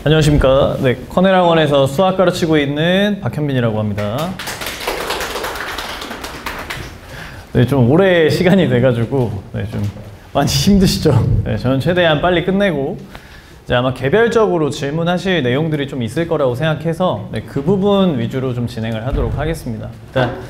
안녕하십니까. 네, 커넬학원에서 수학 가르치고 있는 박현빈이라고 합니다. 네, 좀 오래 시간이 돼가지고 좀 많이 힘드시죠? 네, 저는 최대한 빨리 끝내고 이제 아마 개별적으로 질문하실 내용들이 좀 있을 거라고 생각해서 그 부분 위주로 좀 진행을 하도록 하겠습니다. 일단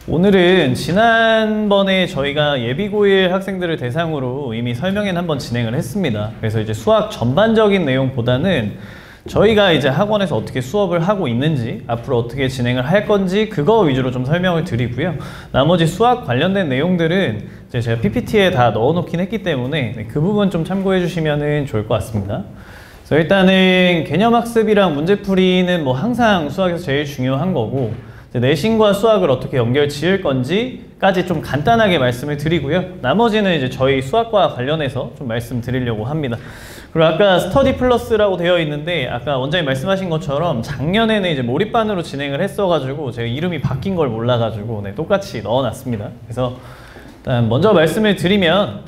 오늘은 지난번에 저희가 예비고1 학생들을 대상으로 이미 설명회는 한번 진행을 했습니다. 그래서 이제 수학 전반적인 내용보다는 저희가 이제 학원에서 어떻게 수업을 하고 있는지, 앞으로 어떻게 진행을 할 건지 그거 위주로 좀 설명을 드리고요. 나머지 수학 관련된 내용들은 이제 제가 PPT에 다 넣어놓긴 했기 때문에 그 부분 좀 참고해 주시면 좋을 것 같습니다. 그래서 일단은 개념학습이랑 문제풀이는 뭐 항상 수학에서 제일 중요한 거고, 내신과 수학을 어떻게 연결 지을 건지까지 좀 간단하게 말씀을 드리고요. 나머지는 이제 저희 수학과 관련해서 좀 말씀드리려고 합니다. 그리고 아까 스터디 플러스라고 되어 있는데, 아까 원장님 말씀하신 것처럼 작년에는 이제 몰입반으로 진행을 했어가지고 제가 이름이 바뀐 걸 몰라가지고 똑같이 넣어놨습니다. 그래서 일단 먼저 말씀을 드리면,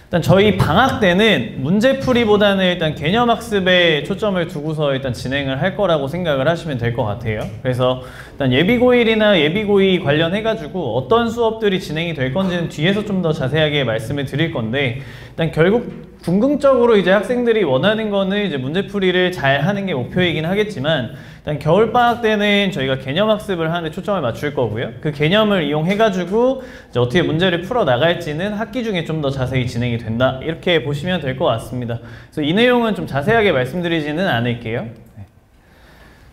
일단 저희 방학 때는 문제풀이보다는 일단 개념학습에 초점을 두고서 일단 진행을 할 거라고 생각을 하시면 될 것 같아요. 그래서 일단 예비고1이나 예비고2 관련해가지고 어떤 수업들이 진행이 될 건지는 뒤에서 좀 더 자세하게 말씀을 드릴 건데, 일단 결국 궁극적으로 이제 학생들이 원하는 거는 이제 문제풀이를 잘 하는 게 목표이긴 하겠지만, 일단 겨울방학 때는 저희가 개념학습을 하는데 초점을 맞출 거고요. 그 개념을 이용해가지고 이제 어떻게 문제를 풀어 나갈지는 학기 중에 좀 더 자세히 진행이 된다, 이렇게 보시면 될 것 같습니다. 그래서 이 내용은 좀 자세하게 말씀드리지는 않을게요.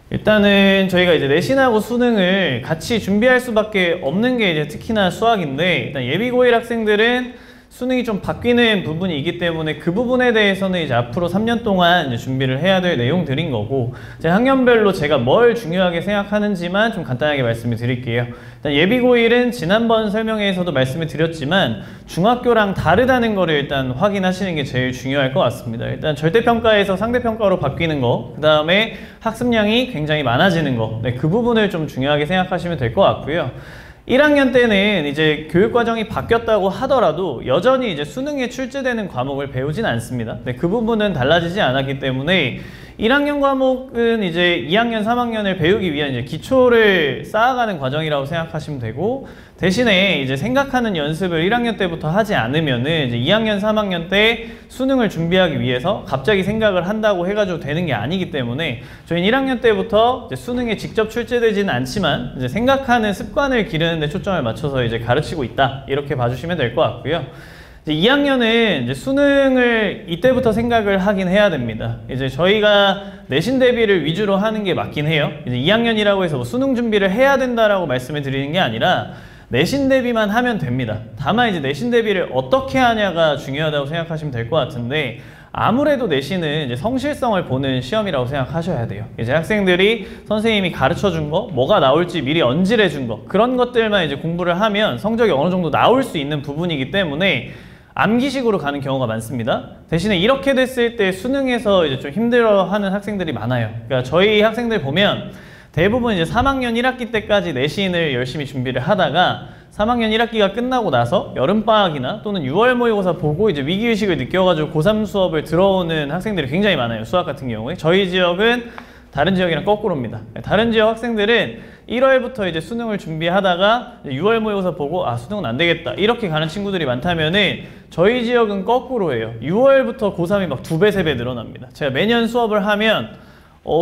일단은 저희가 이제 내신하고 수능을 같이 준비할 수밖에 없는 게 이제 특히나 수학인데, 일단 예비고1 학생들은 수능이 좀 바뀌는 부분이 있기 때문에 그 부분에 대해서는 이제 앞으로 3년 동안 이제 준비를 해야 될 내용들인 거고, 이제 학년별로 제가 뭘 중요하게 생각하는지만 좀 간단하게 말씀을 드릴게요. 일단 예비고1은 지난번 설명회에서도 말씀을 드렸지만 중학교랑 다르다는 거를 일단 확인하시는 게 제일 중요할 것 같습니다. 일단 절대평가에서 상대평가로 바뀌는 거, 그 다음에 학습량이 굉장히 많아지는 거, 그 부분을 좀 중요하게 생각하시면 될 것 같고요. 1학년 때는 이제 교육과정이 바뀌었다고 하더라도 여전히 이제 수능에 출제되는 과목을 배우진 않습니다. 그 부분은 달라지지 않았기 때문에 1학년 과목은 이제 2학년, 3학년을 배우기 위한 이제 기초를 쌓아가는 과정이라고 생각하시면 되고, 대신에 이제 생각하는 연습을 1학년 때부터 하지 않으면은 이제 2학년, 3학년 때 수능을 준비하기 위해서 갑자기 생각을 한다고 해가지고 되는 게 아니기 때문에 저희는 1학년 때부터 이제 수능에 직접 출제되지는 않지만 이제 생각하는 습관을 기르는 데 초점을 맞춰서 이제 가르치고 있다, 이렇게 봐주시면 될 것 같고요. 이제 2학년은 이제 수능을 이때부터 생각을 하긴 해야 됩니다. 이제 저희가 내신 대비를 위주로 하는 게 맞긴 해요. 이제 2학년이라고 해서 뭐 수능 준비를 해야 된다라고 말씀을 드리는 게 아니라 내신 대비만 하면 됩니다. 다만 이제 내신 대비를 어떻게 하냐가 중요하다고 생각하시면 될 것 같은데, 아무래도 내신은 이제 성실성을 보는 시험이라고 생각하셔야 돼요. 이제 학생들이 선생님이 가르쳐준 거, 뭐가 나올지 미리 언질해 준 거, 그런 것들만 이제 공부를 하면 성적이 어느 정도 나올 수 있는 부분이기 때문에 암기식으로 가는 경우가 많습니다. 대신에 이렇게 됐을 때 수능에서 이제 좀 힘들어하는 학생들이 많아요. 그러니까 저희 학생들 보면 대부분 이제 3학년 1학기 때까지 내신을 열심히 준비를 하다가 3학년 1학기가 끝나고 나서 여름방학이나 또는 6월 모의고사 보고 이제 위기의식을 느껴가지고 고3 수업을 들어오는 학생들이 굉장히 많아요. 수학 같은 경우에. 저희 지역은 다른 지역이랑 거꾸로입니다. 다른 지역 학생들은 1월부터 이제 수능을 준비하다가 6월 모의고사 보고 아, 수능은 안 되겠다, 이렇게 가는 친구들이 많다면은 저희 지역은 거꾸로예요. 6월부터 고3이 막 2배, 3배 늘어납니다. 제가 매년 수업을 하면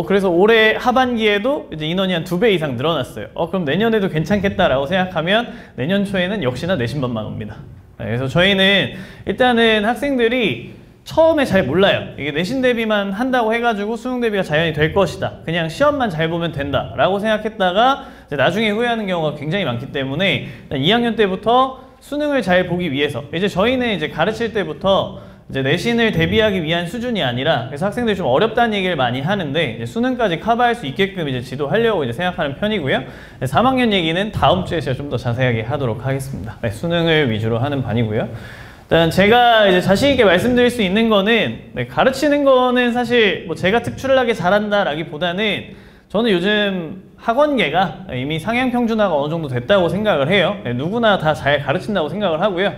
그래서 올해 하반기에도 이제 인원이 한 2배 이상 늘어났어요. 그럼 내년에도 괜찮겠다라고 생각하면 내년 초에는 역시나 내신반만 옵니다. 그래서 저희는 일단은 학생들이 처음에 잘 몰라요. 이게 내신 대비만 한다고 해가지고 수능 대비가 자연히 될 것이다, 그냥 시험만 잘 보면 된다 라고 생각했다가 이제 나중에 후회하는 경우가 굉장히 많기 때문에 2학년 때부터 수능을 잘 보기 위해서, 이제 저희는 이제 가르칠 때부터 이제 내신을 대비하기 위한 수준이 아니라, 그래서 학생들이 좀 어렵다는 얘기를 많이 하는데 이제 수능까지 커버할 수 있게끔 이제 지도하려고 이제 생각하는 편이고요. 3학년 얘기는 다음 주에 제가 좀 더 자세하게 하도록 하겠습니다. 수능을 위주로 하는 반이고요. 일단 제가 이제 자신 있게 말씀드릴 수 있는 거는 가르치는 거는 사실 뭐 제가 특출나게 잘한다라기보다는 저는 요즘 학원계가 이미 상향평준화가 어느 정도 됐다고 생각을 해요. 누구나 다 잘 가르친다고 생각을 하고요.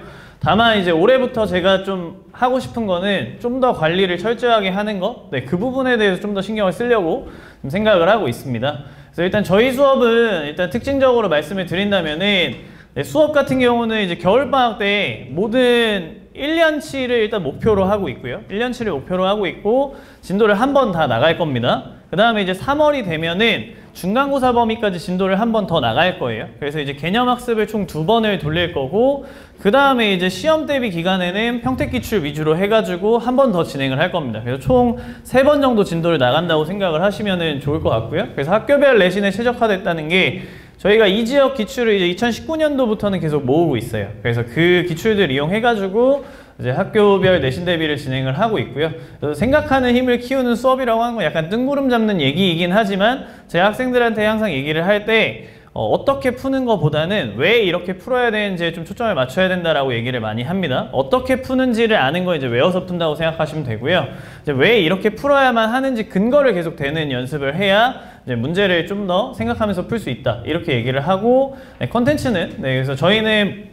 다만 이제 올해부터 제가 좀 하고 싶은 거는 좀 더 관리를 철저하게 하는 거, 네, 그 부분에 대해서 좀 더 신경을 쓰려고 좀 생각을 하고 있습니다. 그래서 일단 저희 수업은 일단 특징적으로 말씀을 드린다면은, 네, 수업 같은 경우는 이제 겨울방학 때 모든 1년치를 일단 목표로 하고 있고요. 1년치를 목표로 하고 있고, 진도를 한 번 다 나갈 겁니다. 그 다음에 이제 3월이 되면은 중간고사 범위까지 진도를 한 번 더 나갈 거예요. 그래서 이제 개념학습을 총 2번을 돌릴 거고, 그 다음에 이제 시험 대비 기간에는 평택기출 위주로 해가지고 한 번 더 진행을 할 겁니다. 그래서 총 3번 정도 진도를 나간다고 생각을 하시면 좋을 것 같고요. 그래서 학교별 내신에 최적화됐다는 게, 저희가 이 지역 기출을 이제 2019년도부터는 계속 모으고 있어요. 그래서 그 기출들 이용해가지고 이제 학교별 내신 대비를 진행을 하고 있고요. 그래서 생각하는 힘을 키우는 수업이라고 하는 건 약간 뜬구름 잡는 얘기이긴 하지만, 제 학생들한테 항상 얘기를 할 때 어떻게 푸는 것보다는 왜 이렇게 풀어야 되는지에 좀 초점을 맞춰야 된다라고 얘기를 많이 합니다. 어떻게 푸는지를 아는 거 이제 외워서 푼다고 생각하시면 되고요. 이제 왜 이렇게 풀어야만 하는지 근거를 계속 되는 연습을 해야 이제 문제를 좀 더 생각하면서 풀 수 있다, 이렇게 얘기를 하고, 네, 컨텐츠는, 네, 그래서 저희는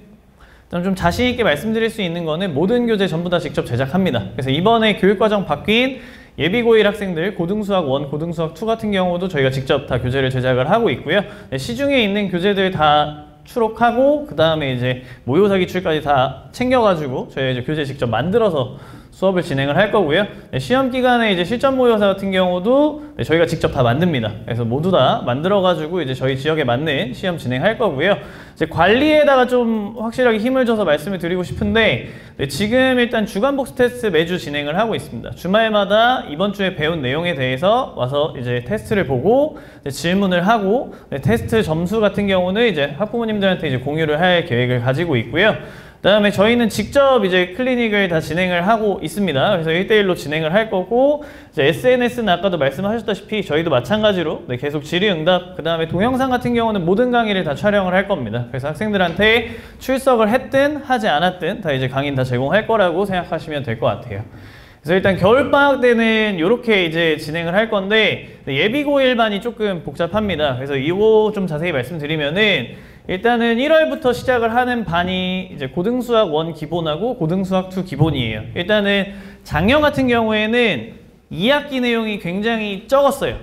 좀 자신 있게 말씀드릴 수 있는 거는 모든 교재 전부 다 직접 제작합니다. 그래서 이번에 교육과정 바뀐 예비고1 학생들 고등수학 1, 고등수학 2 같은 경우도 저희가 직접 다 교재를 제작을 하고 있고요. 네, 시중에 있는 교재들 다 추록하고, 그 다음에 이제 모의고사 기출까지 다 챙겨가지고 저희가 이제 교재 직접 만들어서 수업을 진행을 할 거고요. 네, 시험 기간에 이제 실전 모의고사 같은 경우도, 네, 저희가 직접 다 만듭니다. 그래서 모두 다 만들어가지고 이제 저희 지역에 맞는 시험 진행할 거고요. 이제 관리에다가 좀 확실하게 힘을 줘서 말씀을 드리고 싶은데, 네, 지금 일단 주간복습 테스트 매주 진행을 하고 있습니다. 주말마다 이번 주에 배운 내용에 대해서 와서 이제 테스트를 보고 이제 질문을 하고, 네, 테스트 점수 같은 경우는 이제 학부모님들한테 이제 공유를 할 계획을 가지고 있고요. 그 다음에 저희는 직접 이제 클리닉을 다 진행을 하고 있습니다. 그래서 1대1로 진행을 할 거고, 이제 SNS는 아까도 말씀하셨다시피 저희도 마찬가지로, 네, 계속 질의응답, 그 다음에 동영상 같은 경우는 모든 강의를 다 촬영을 할 겁니다. 그래서 학생들한테 출석을 했든 하지 않았든 다 이제 강의는 다 제공할 거라고 생각하시면 될 것 같아요. 그래서 일단 겨울방학 때는 이렇게 이제 진행을 할 건데, 예비고1반이 조금 복잡합니다. 그래서 이거 좀 자세히 말씀드리면은, 일단은 1월부터 시작을 하는 반이 이제 고등수학 1 기본하고 고등수학 2 기본이에요. 일단은 작년 같은 경우에는 2학기 내용이 굉장히 적었어요.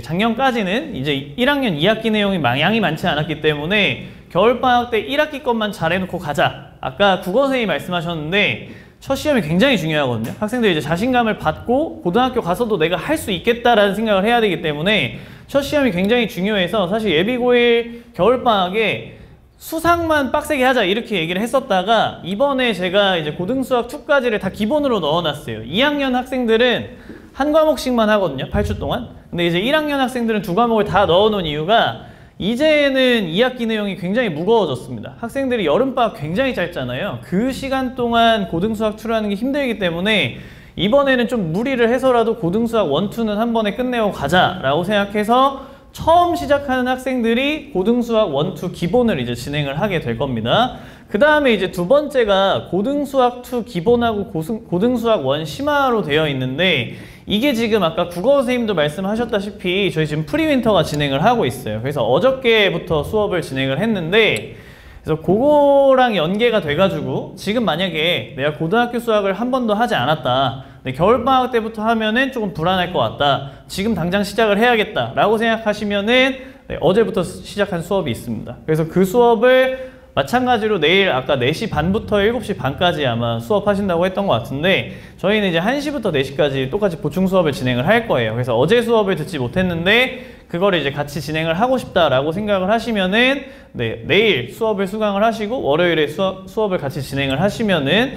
작년까지는 이제 1학년 2학기 내용이 양이 많지 않았기 때문에 겨울방학 때 1학기 것만 잘해놓고 가자. 아까 국어선생님이 말씀하셨는데, 첫 시험이 굉장히 중요하거든요. 학생들이 이제 자신감을 받고 고등학교 가서도 내가 할 수 있겠다라는 생각을 해야 되기 때문에 첫 시험이 굉장히 중요해서, 사실 예비고1 겨울방학에 수상만 빡세게 하자 이렇게 얘기를 했었다가, 이번에 제가 이제 고등수학 2까지를 다 기본으로 넣어놨어요. 2학년 학생들은 한 과목씩만 하거든요, 8주 동안. 근데 이제 1학년 학생들은 2과목을 다 넣어놓은 이유가, 이제는 2학기 내용이 굉장히 무거워졌습니다. 학생들이 여름방학 굉장히 짧잖아요. 그 시간 동안 고등수학 2를 하는 게 힘들기 때문에 이번에는 좀 무리를 해서라도 고등수학 1, 2는 한 번에 끝내고 가자라고 생각해서 처음 시작하는 학생들이 고등수학 1, 2 기본을 이제 진행을 하게 될 겁니다. 그 다음에 이제 두 번째가 고등수학 2 기본하고 고등수학 1 심화로 되어 있는데, 이게 지금 아까 국어 선생님도 말씀하셨다시피 저희 지금 프리윈터가 진행을 하고 있어요. 그래서 어저께부터 수업을 진행을 했는데, 그래서 그거랑 연계가 돼가지고 지금 만약에 내가 고등학교 수학을 한 번도 하지 않았다, 겨울방학 때부터 하면은 조금 불안할 것 같다, 지금 당장 시작을 해야겠다 라고 생각하시면은, 어제부터 시작한 수업이 있습니다. 그래서 그 수업을 마찬가지로 내일 아까 4시 반부터 7시 반까지 아마 수업하신다고 했던 것 같은데, 저희는 이제 1시부터 4시까지 똑같이 보충 수업을 진행을 할 거예요. 그래서 어제 수업을 듣지 못했는데 그거를 이제 같이 진행을 하고 싶다라고 생각을 하시면은, 네, 내일 수업을 수강을 하시고 월요일에 수업을 같이 진행을 하시면은,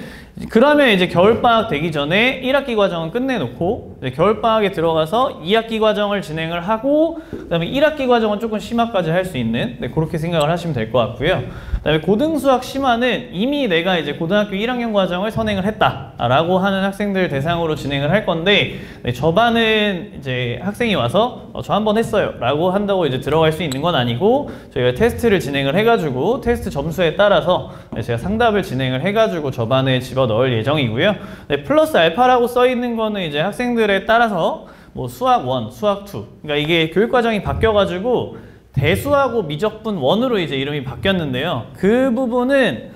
그러면 이제 겨울방학 되기 전에 1학기 과정은 끝내놓고 이제 겨울방학에 들어가서 2학기 과정을 진행을 하고, 그 다음에 1학기 과정은 조금 심화까지 할 수 있는, 네, 그렇게 생각을 하시면 될 것 같고요. 그 다음에 고등수학 심화는 이미 내가 이제 고등학교 1학년 과정을 선행을 했다라고 하는 학생들 대상으로 진행을 할 건데, 네, 저반은 이제 학생이 와서 저 한 번 했어요 라고 한다고 이제 들어갈 수 있는 건 아니고, 저희가 테스트를 진행을 해가지고 테스트 점수에 따라서 제가 상답을 진행을 해가지고 저반에 집어넣을 예정이고요. 네, 플러스 알파라고 써있는 거는 이제 학생들에 따라서 뭐 수학 1, 수학 2, 그러니까 이게 교육과정이 바뀌어가지고 대수하고 미적분 1으로 이제 이름이 바뀌었는데요. 그 부분은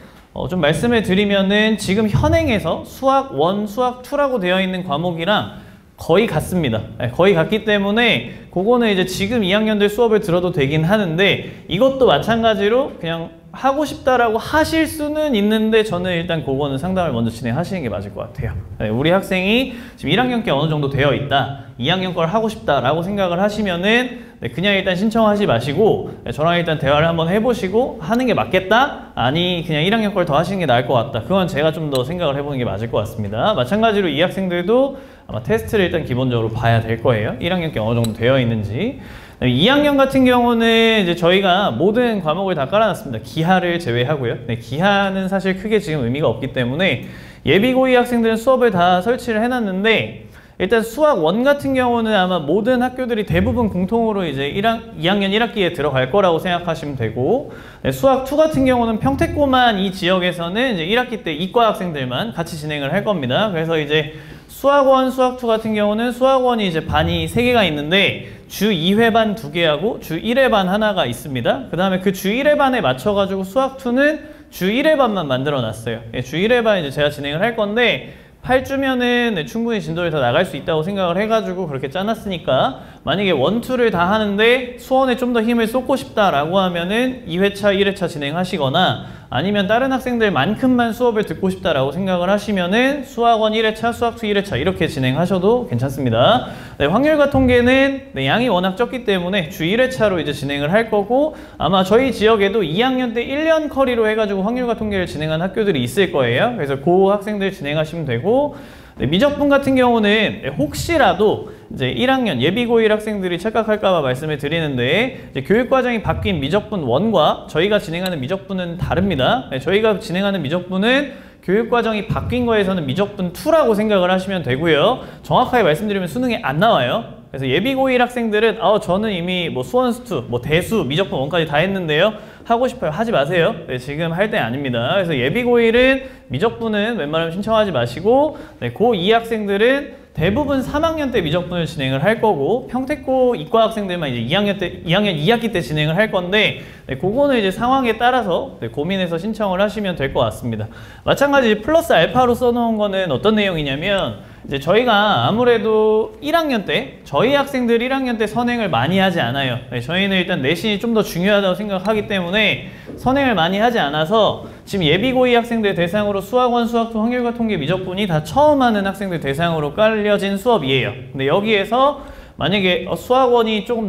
좀 말씀을 드리면은 지금 현행에서 수학 1, 수학 2라고 되어 있는 과목이랑 거의 같습니다. 거의 같기 때문에 그거는 이제 지금 2학년들 수업을 들어도 되긴 하는데 이것도 마찬가지로 그냥 하고 싶다라고 하실 수는 있는데 저는 일단 그거는 상담을 먼저 진행하시는 게 맞을 것 같아요. 우리 학생이 지금 1학년 게 어느 정도 되어 있다, 2학년 걸 하고 싶다라고 생각을 하시면은 그냥 일단 신청하지 마시고 저랑 일단 대화를 한번 해보시고 하는 게 맞겠다? 아니 그냥 1학년 걸 더 하시는 게 나을 것 같다. 그건 제가 좀 더 생각을 해보는 게 맞을 것 같습니다. 마찬가지로 이 학생들도 아마 테스트를 일단 기본적으로 봐야 될 거예요. 1학년 게 어느 정도 되어 있는지. 2학년 같은 경우는 이제 저희가 모든 과목을 다 깔아놨습니다. 기하를 제외하고요. 기하는 사실 크게 지금 의미가 없기 때문에 예비고2 학생들은 수업을 다 설치를 해놨는데 일단 수학 1 같은 경우는 아마 모든 학교들이 대부분 공통으로 이제 2학년 1학기에 들어갈 거라고 생각하시면 되고 수학 2 같은 경우는 평택고만 이 지역에서는 이제 1학기 때 이과 학생들만 같이 진행을 할 겁니다. 그래서 이제 수학 1, 수학 2 같은 경우는 수학 1이 이제 반이 3개가 있는데 주 2회 반 2개하고 주 1회 반 하나가 있습니다. 그 다음에 그 주 1회 반에 맞춰가지고 수학 2는 주 1회 반만 만들어 놨어요. 주 1회 반 이제 제가 진행을 할 건데 8주면은 충분히 진도를 다 나갈 수 있다고 생각을 해가지고 그렇게 짜놨으니까 만약에 1, 2를 다 하는데 수원에 좀 더 힘을 쏟고 싶다라고 하면은 2회차, 1회차 진행하시거나 아니면 다른 학생들만큼만 수업을 듣고 싶다라고 생각을 하시면은 수학원 1회차, 수학 2 1회차 이렇게 진행하셔도 괜찮습니다. 확률과 통계는 양이 워낙 적기 때문에 주 1회차로 이제 진행을 할 거고 아마 저희 지역에도 2학년 때 1년 커리로 해가지고 확률과 통계를 진행한 학교들이 있을 거예요. 그래서 그 학생들 진행하시면 되고 미적분 같은 경우는 혹시라도 이제 1학년 예비고1 학생들이 착각할까봐 말씀을 드리는데 이제 교육과정이 바뀐 미적분 1과 저희가 진행하는 미적분은 다릅니다. 저희가 진행하는 미적분은 교육과정이 바뀐 거에서는 미적분 2라고 생각을 하시면 되고요. 정확하게 말씀드리면 수능에 안 나와요. 그래서 예비고1 학생들은 저는 이미 뭐 수원수2, 뭐 대수, 미적분 1까지 다 했는데요. 하고 싶어요. 하지 마세요. 지금 할 때 아닙니다. 그래서 예비고1은 미적분은 웬만하면 신청하지 마시고 고2 학생들은 대부분 3학년 때 미적분을 진행을 할 거고 평택고 이과 학생들만 이제 2학년 2학기 때 진행을 할 건데 그거는 이제 상황에 따라서 고민해서 신청을 하시면 될 것 같습니다. 마찬가지 플러스 알파로 써놓은 거는 어떤 내용이냐면 이제 저희가 아무래도 1학년 때 저희 학생들 1학년 때 선행을 많이 하지 않아요. 저희는 일단 내신이 좀 더 중요하다고 생각하기 때문에 선행을 많이 하지 않아서 지금 예비고2 학생들 대상으로 수학 1, 수학 2, 확률과 통계, 미적분이 다 처음 하는 학생들 대상으로 깔려진 수업이에요. 근데 여기에서 만약에 수학 1이 조금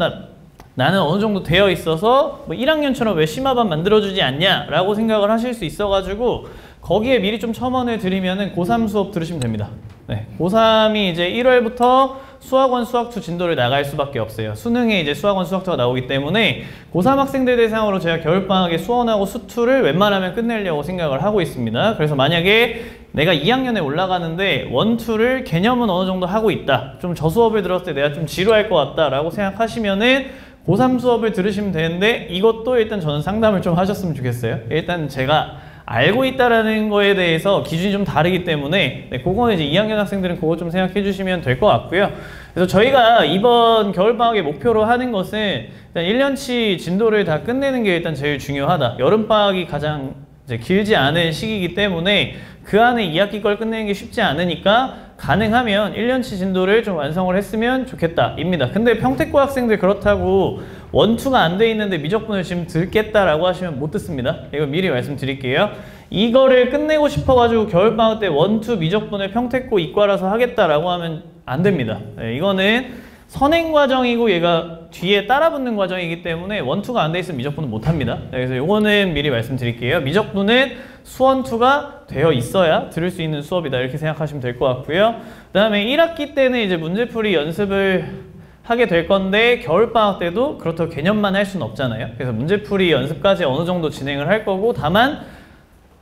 나는 어느 정도 되어 있어서 뭐 1학년처럼 왜 심화반 만들어주지 않냐 라고 생각을 하실 수 있어가지고 거기에 미리 좀 첨언을 드리면은 고3 수업 들으시면 됩니다. 고3이 이제 1월부터 수학원, 수학2 진도를 나갈 수밖에 없어요. 수능에 이제 수학원, 수학2가 나오기 때문에 고3 학생들 대상으로 제가 겨울방학에 수원하고 수2를 웬만하면 끝내려고 생각을 하고 있습니다. 그래서 만약에 내가 2학년에 올라가는데 1, 2를 개념은 어느 정도 하고 있다. 좀 저 수업을 들었을 때 내가 좀 지루할 것 같다 라고 생각하시면은 고3 수업을 들으시면 되는데 이것도 일단 저는 상담을 좀 하셨으면 좋겠어요. 일단 제가 알고 있다라는 거에 대해서 기준이 좀 다르기 때문에 그거는 이제 2학년 학생들은 그거 좀 생각해 주시면 될 것 같고요. 그래서 저희가 이번 겨울방학에 목표로 하는 것은 일단 1년치 진도를 다 끝내는 게 일단 제일 중요하다. 여름방학이 가장 이제 길지 않은 시기이기 때문에 그 안에 2학기 걸 끝내는 게 쉽지 않으니까 가능하면 1년치 진도를 좀 완성을 했으면 좋겠다 입니다. 근데 평택고 학생들 그렇다고 1, 2가 안 돼 있는데 미적분을 지금 듣겠다라고 하시면 못 듣습니다. 이거 미리 말씀드릴게요. 이거를 끝내고 싶어가지고 겨울방학 때 1, 2 미적분을 평택고 이과라서 하겠다라고 하면 안 됩니다. 이거는 선행 과정이고 얘가 뒤에 따라붙는 과정이기 때문에 1, 2가 안 돼 있으면 미적분은 못 합니다. 그래서 이거는 미리 말씀드릴게요. 미적분은 수원 2가 되어 있어야 들을 수 있는 수업이다 이렇게 생각하시면 될 것 같고요. 그 다음에 1학기 때는 이제 문제풀이 연습을 하게 될 건데 겨울방학 때도 그렇다고 개념만 할 수는 없잖아요. 그래서 문제풀이 연습까지 어느 정도 진행을 할 거고 다만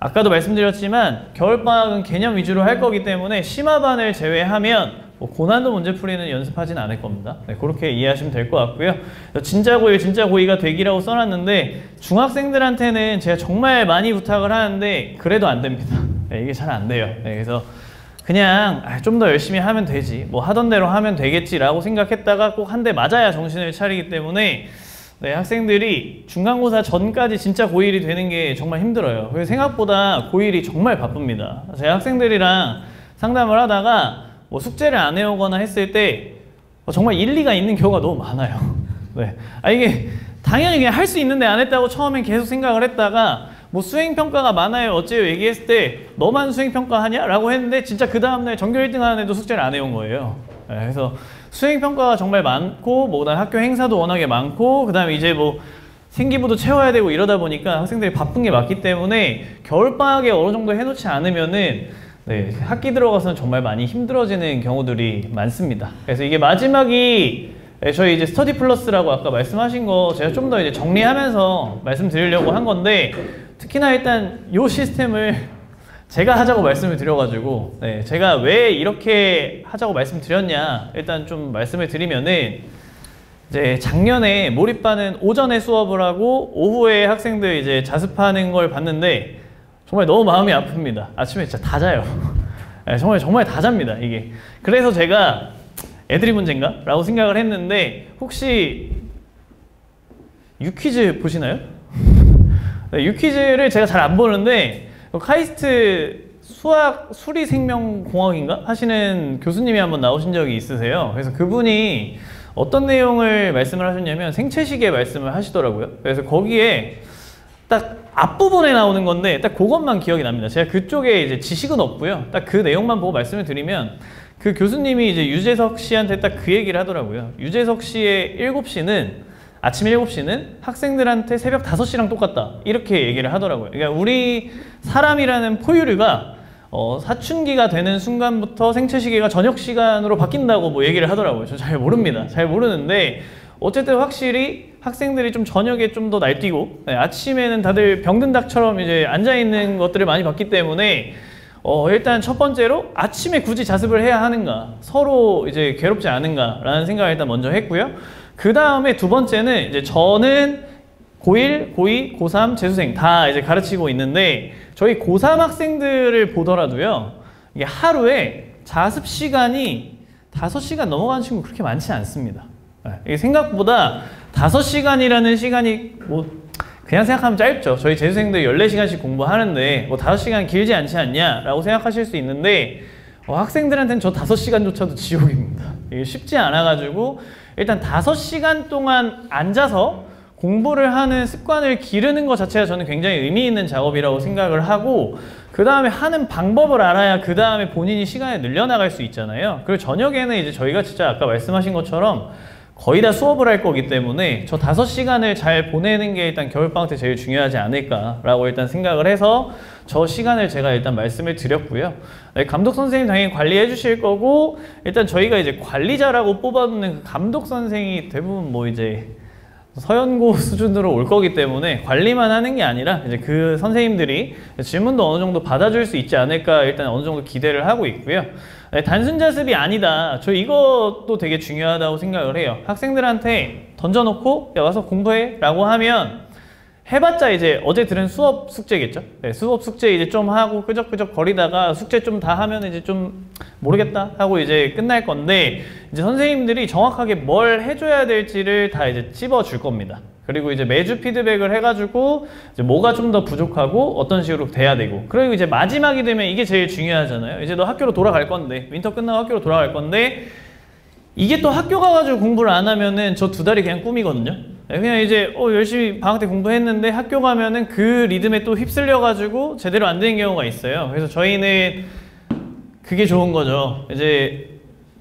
아까도 말씀드렸지만 겨울방학은 개념 위주로 할 거기 때문에 심화반을 제외하면 고난도 문제풀이는 연습하진 않을 겁니다. 그렇게 이해하시면 될 것 같고요. 진짜 고1, 진짜 고2가 되기라고 써놨는데 중학생들한테는 제가 정말 많이 부탁을 하는데 그래도 안 됩니다. 이게 잘 안 돼요. 그래서 그냥 좀 더 열심히 하면 되지 뭐 하던 대로 하면 되겠지 라고 생각했다가 꼭 한 대 맞아야 정신을 차리기 때문에 네, 학생들이 중간고사 전까지 진짜 고1이 되는 게 정말 힘들어요. 그래서 생각보다 고1이 정말 바쁩니다. 제 학생들이랑 상담을 하다가 뭐 숙제를 안 해오거나 했을 때 정말 일리가 있는 경우가 너무 많아요. 네. 이게 당연히 그냥 할 수 있는데 안 했다고 처음엔 계속 생각을 했다가 뭐 수행평가가 많아요 어째요 얘기했을 때 너만 수행평가 하냐? 라고 했는데 진짜 그 다음날 전교 1등 하는 애도 숙제를 안 해온 거예요. 네, 그래서 수행평가가 정말 많고 뭐 그다음 학교 행사도 워낙에 많고 그 다음에 이제 뭐 생기부도 채워야 되고 이러다 보니까 학생들이 바쁜 게 많기 때문에 겨울방학에 어느 정도 해놓지 않으면은 네, 학기 들어가서는 정말 많이 힘들어지는 경우들이 많습니다. 그래서 이게 마지막이 저희 이제 스터디 플러스라고 아까 말씀하신 거 제가 좀 더 이제 정리하면서 말씀드리려고 한 건데 특히나 일단 이 시스템을 제가 하자고 말씀을 드려가지고 네, 제가 왜 이렇게 하자고 말씀드렸냐 일단 좀 말씀을 드리면은 이제 작년에 몰입반은 오전에 수업을 하고 오후에 학생들 이제 자습하는 걸 봤는데 정말 너무 마음이 아픕니다. 아침에 진짜 다 자요. 네, 정말 다 잡니다 이게. 그래서 제가 애들이 문제인가? 라고 생각을 했는데 혹시 유퀴즈 보시나요? 네, 유퀴즈를 제가 잘 안 보는데 카이스트 수학 수리생명공학인가? 하시는 교수님이 한번 나오신 적이 있으세요. 그래서 그분이 어떤 내용을 말씀을 하셨냐면 생체시계 말씀을 하시더라고요. 그래서 거기에 딱 앞부분에 나오는 건데 딱 그것만 기억이 납니다. 제가 그쪽에 이제 지식은 없고요. 딱 그 내용만 보고 말씀을 드리면 그 교수님이 이제 유재석 씨한테 딱 그 얘기를 하더라고요. 유재석 씨의 7시는 아침 7시는 학생들한테 새벽 5시랑 똑같다. 이렇게 얘기를 하더라고요. 그러니까 우리 사람이라는 포유류가 사춘기가 되는 순간부터 생체시계가 저녁 시간으로 바뀐다고 뭐 얘기를 하더라고요. 저 잘 모릅니다. 잘 모르는데 어쨌든 확실히 학생들이 좀 저녁에 좀 더 날뛰고 네, 아침에는 다들 병든 닭처럼 이제 앉아있는 것들을 많이 봤기 때문에 일단 첫 번째로 아침에 굳이 자습을 해야 하는가 서로 이제 괴롭지 않은가 라는 생각을 일단 먼저 했고요. 그 다음에 두 번째는 이제 저는 고1, 고2, 고3, 재수생 다 이제 가르치고 있는데 저희 고3 학생들을 보더라도요 이게 하루에 자습 시간이 5시간 넘어가는 친구 그렇게 많지 않습니다. 이게 생각보다 5시간이라는 시간이 뭐 그냥 생각하면 짧죠. 저희 재수생들 14시간씩 공부하는데 뭐 5시간 길지 않지 않냐 라고 생각하실 수 있는데 학생들한테는 저 5시간조차도 지옥입니다. 이게 쉽지 않아 가지고 일단 5시간 동안 앉아서 공부를 하는 습관을 기르는 것 자체가 저는 굉장히 의미 있는 작업이라고 생각을 하고 그 다음에 하는 방법을 알아야 그 다음에 본인이 시간을 늘려나갈 수 있잖아요. 그리고 저녁에는 이제 저희가 진짜 아까 말씀하신 것처럼 거의 다 수업을 할 거기 때문에 저 5시간을 잘 보내는 게 일단 겨울방학 때 제일 중요하지 않을까라고 일단 생각을 해서 저 시간을 제가 일단 말씀을 드렸고요. 네, 감독 선생님 당연히 관리해 주실 거고 일단 저희가 이제 관리자라고 뽑아놓는 그 감독 선생이 대부분 뭐 이제 서연고 수준으로 올 거기 때문에 관리만 하는 게 아니라 이제 그 선생님들이 질문도 어느 정도 받아줄 수 있지 않을까 일단 어느 정도 기대를 하고 있고요. 네, 단순 자습이 아니다. 저 이것도 되게 중요하다고 생각을 해요. 학생들한테 던져놓고 야 와서 공부해 라고 하면 해봤자 이제 어제 들은 수업 숙제겠죠. 네, 수업 숙제 이제 좀 하고 끄적끄적 거리다가 숙제 좀 다 하면 이제 좀 모르겠다 하고 이제 끝날 건데 이제 선생님들이 정확하게 뭘 해줘야 될지를 다 이제 찝어줄 겁니다. 그리고 이제 매주 피드백을 해가지고 이제 뭐가 좀 더 부족하고 어떤 식으로 돼야 되고 그리고 이제 마지막이 되면 이게 제일 중요하잖아요. 이제 너 학교로 돌아갈 건데 윈터 끝나고 학교로 돌아갈 건데 이게 또 학교 가가지고 공부를 안 하면은 저 2달이 그냥 꿈이거든요. 그냥 이제 열심히 방학 때 공부했는데 학교 가면은 그 리듬에 또 휩쓸려가지고 제대로 안 되는 경우가 있어요. 그래서 저희는 그게 좋은 거죠. 이제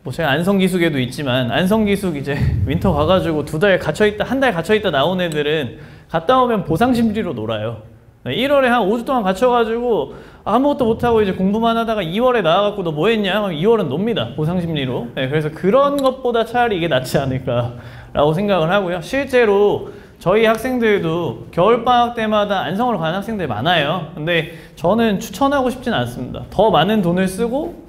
뭐 제가 안성기숙에도 있지만 안성기숙 이제 윈터 가가지고 2달 갇혀있다 1달 갇혀있다 나온 애들은 갔다 오면 보상심리로 놀아요. 1월에 한 5주 동안 갇혀가지고 아무것도 못하고 이제 공부만 하다가 2월에 나와갖고 너 뭐 했냐? 하면 2월은 놉니다. 보상심리로. 네, 그래서 그런 것보다 차라리 이게 낫지 않을까라고 생각을 하고요. 실제로 저희 학생들도 겨울방학 때마다 안성으로 가는 학생들이 많아요. 근데 저는 추천하고 싶진 않습니다. 더 많은 돈을 쓰고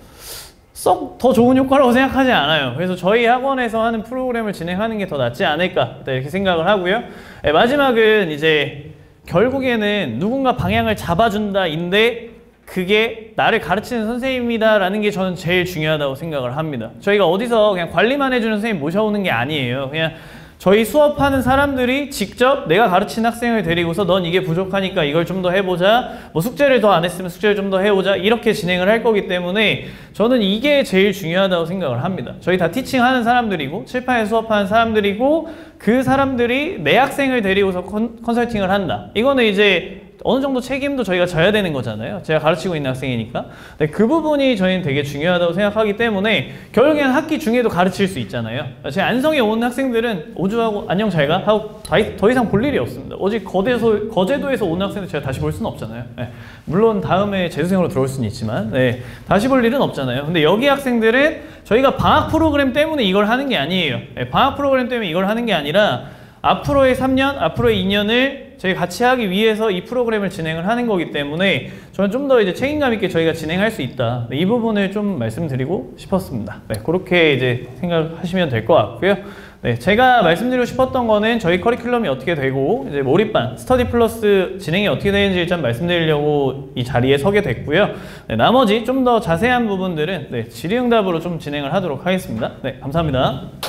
썩 더 좋은 효과라고 생각하지 않아요. 그래서 저희 학원에서 하는 프로그램을 진행하는 게 더 낫지 않을까 이렇게 생각을 하고요. 네, 마지막은 이제 결국에는 누군가 방향을 잡아준다인데 그게 나를 가르치는 선생님이다 라는 게 저는 제일 중요하다고 생각을 합니다. 저희가 어디서 그냥 관리만 해주는 선생님 모셔오는 게 아니에요. 그냥 저희 수업하는 사람들이 직접 내가 가르친 학생을 데리고서 넌 이게 부족하니까 이걸 좀 더 해보자, 뭐 숙제를 더 안 했으면 숙제를 좀 더 해오자, 이렇게 진행을 할 거기 때문에 저는 이게 제일 중요하다고 생각을 합니다. 저희 다 티칭하는 사람들이고 칠판에 수업하는 사람들이고 그 사람들이 내 학생을 데리고서 컨설팅을 한다. 이거는 이제 어느 정도 책임도 저희가 져야 되는 거잖아요. 제가 가르치고 있는 학생이니까. 네, 그 부분이 저희는 되게 중요하다고 생각하기 때문에 결국에는 학기 중에도 가르칠 수 있잖아요. 제 안성에 온 학생들은 오주하고 안녕 잘 가 하고 더 이상 볼 일이 없습니다. 어제 거제도에서 온 학생들 제가 다시 볼 수는 없잖아요. 네, 물론 다음에 재수생으로 들어올 수는 있지만 네, 다시 볼 일은 없잖아요. 근데 여기 학생들은 저희가 방학 프로그램 때문에 이걸 하는 게 아니에요. 네, 방학 프로그램 때문에 이걸 하는 게 아니라 앞으로의 3년, 앞으로의 2년을 저희 같이 하기 위해서 이 프로그램을 진행을 하는 거기 때문에 저는 좀 더 이제 책임감 있게 저희가 진행할 수 있다. 네, 이 부분을 좀 말씀드리고 싶었습니다. 네, 그렇게 이제 생각하시면 될 것 같고요. 네, 제가 말씀드리고 싶었던 거는 저희 커리큘럼이 어떻게 되고 이제 몰입반, 스터디 플러스 진행이 어떻게 되는지 일단 말씀드리려고 이 자리에 서게 됐고요. 네, 나머지 좀 더 자세한 부분들은 네, 질의응답으로 좀 진행을 하도록 하겠습니다. 네, 감사합니다.